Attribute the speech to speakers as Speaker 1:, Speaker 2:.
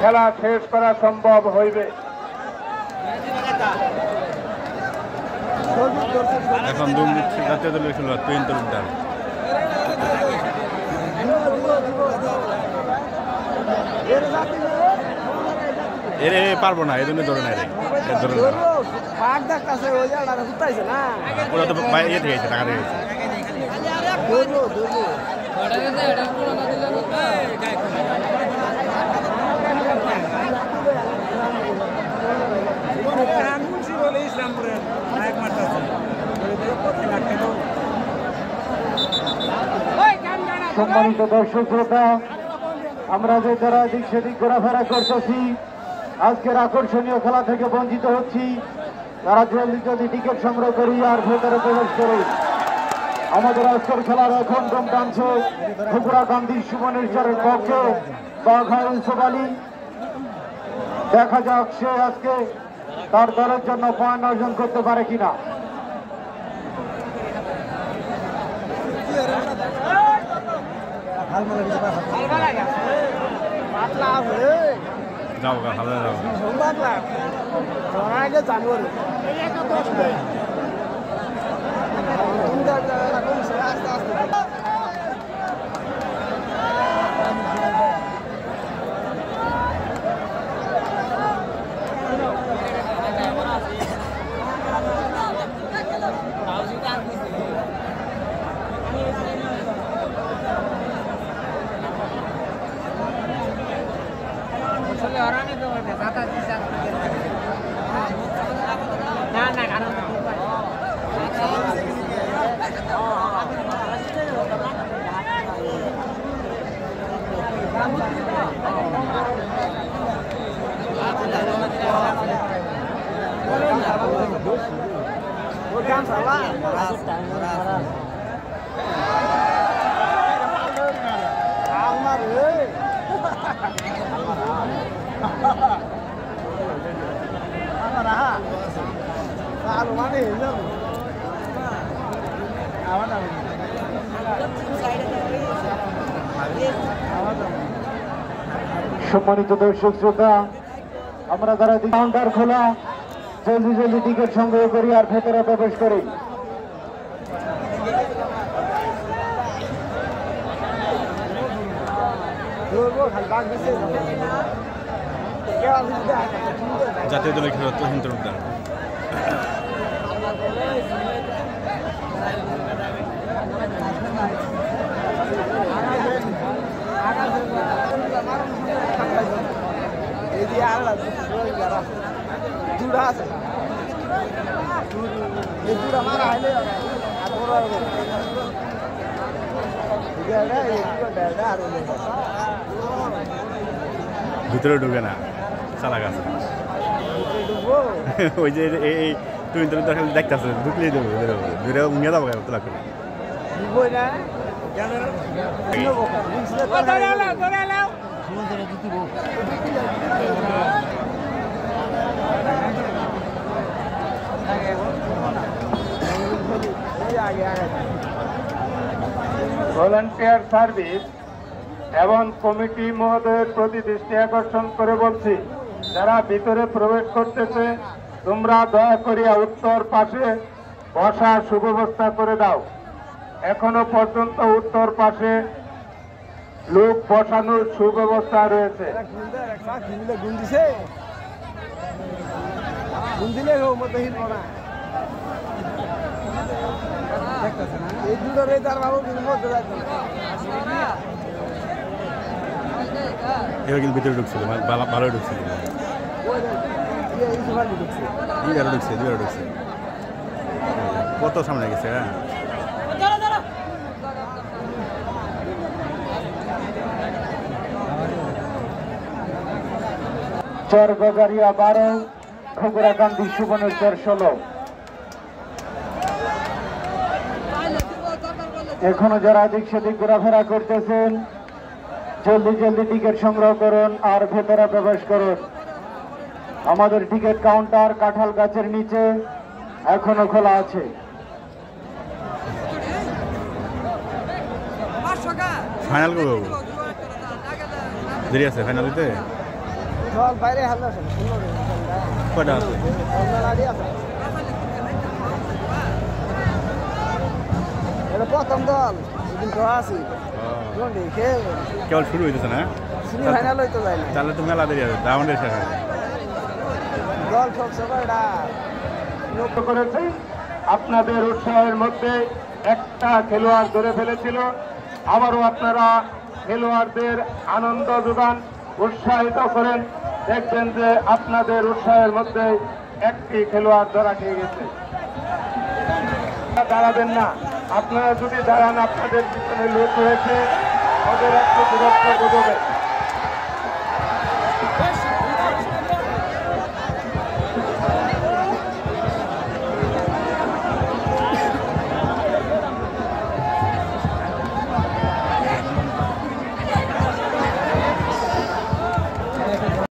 Speaker 1: খেলা শেষ করা সম্ভব হইবে।
Speaker 2: এখন জাতীয় দলের খেলোয়াড় তুহিন তালুকদার এরে পারবো না, এই জন্য ধরে না রে, ধরে না ওরা তো ইয়ে থেকে গেছে, টাকা দিয়ে গেছে।
Speaker 1: সম্মানিত দর্শক শ্রোতা, আমরা যে যারা এদিক সেদিক ঘোরাফেরা করতেছি, আজকের আকর্ষণীয় খেলা থেকে বঞ্চিত হচ্ছি, তারা জলদি জলদি টিকিট সংগ্রহ করি আর ভেতরে প্রবেশ করি। আমাদের আজকের খেলার এখন দম টানছে ত্রিপুরা গান্ধী সুবর্ণেশ্বরের পক্ষে বাঘা ইউসুফ আলী। দেখা যাক সে আজকে তার দলের জন্য পয়েন্ট অর্জন করতে পারে কিনা।
Speaker 2: যাও গা হালে যাও
Speaker 1: সম্মানিত দর্শক শ্রোতা, আমরা যারা কাউন্টার খোলা, জলদি জলদি টিকিট সংগ্রহ করি আর ভেতরে প্রবেশ করি।
Speaker 2: জাতীয় দলের খেলোয়াড় তুহিন তালুকদার ভিতরে ঢুকে না, চালা গাছ ওই যে এই তুহিন তালুকদার খালি দেখতেছে, ঢুকলেই দেবো দূরে উঙ্গে যাবো তোলা করে।
Speaker 1: ভলান্টিয়ার সার্ভিস এবং কমিটি মহোদয়ের প্রতি দৃষ্টি আকর্ষণ করে বলছি, যারা ভিতরে প্রবেশ করতেছে তোমরা দয়া করিয়া উত্তর পাশে বসার সুব্যবস্থা করে দাও। এখনো পর্যন্ত উত্তর পাশে লোক বসানোর সুব্যবস্থা রয়েছে।
Speaker 2: এবার কিন্তু ভিতরে ঢুকছিল, ভালো ঢুকছিল, ঢুকছে কত সামনে গেছে। হ্যাঁ
Speaker 1: চরগজারিয়া 12, ত্রিপুরা গান্ধী সুবর্ণেশ্বর 16। এখনো যারা এদিক সেদিক ঘোরাফেরা করতেছেন, জলদি জলদি টিকিট সংগ্রহ করুন আর ভেতরে প্রবেশ করুন। আমাদের টিকিট কাউন্টার কাঁঠাল গাছের নিচে এখনো খোলা আছে।
Speaker 2: ফাইনাল করবো, দেরি আছে ফাইনাল দিতে।
Speaker 3: জল বাইরে হাল্লা আছে
Speaker 2: কয়টা আছে
Speaker 3: এটা প্রথম দল সেদিন তো আছি
Speaker 2: কেবল শুরু হইতেছে না
Speaker 3: সেমিফাইনাল হইতে যায় না
Speaker 2: তাহলে তো মেলা দেরি আছে রাউন্ডের শেষ
Speaker 3: দল সব সবাইটা
Speaker 1: লক্ষ্য করেছে আপনাদের উৎসাহের মধ্যে একটা খেলোয়াড় ধরে ফেলেছিল আবারও আপনারা খেলোয়াড়দের আনন্দ যোগান উৎসাহিত করেন দেখবেন যে আপনাদের উৎসাহের মধ্যে একটি খেলোয়াড় ধরা খেয়ে গেছে দাঁড়াবেন না আপনারা যদি দাঁড়ান আপনাদের পিছনে লোক রয়েছে ওদের একটু দূরত্ব বোঝাবেন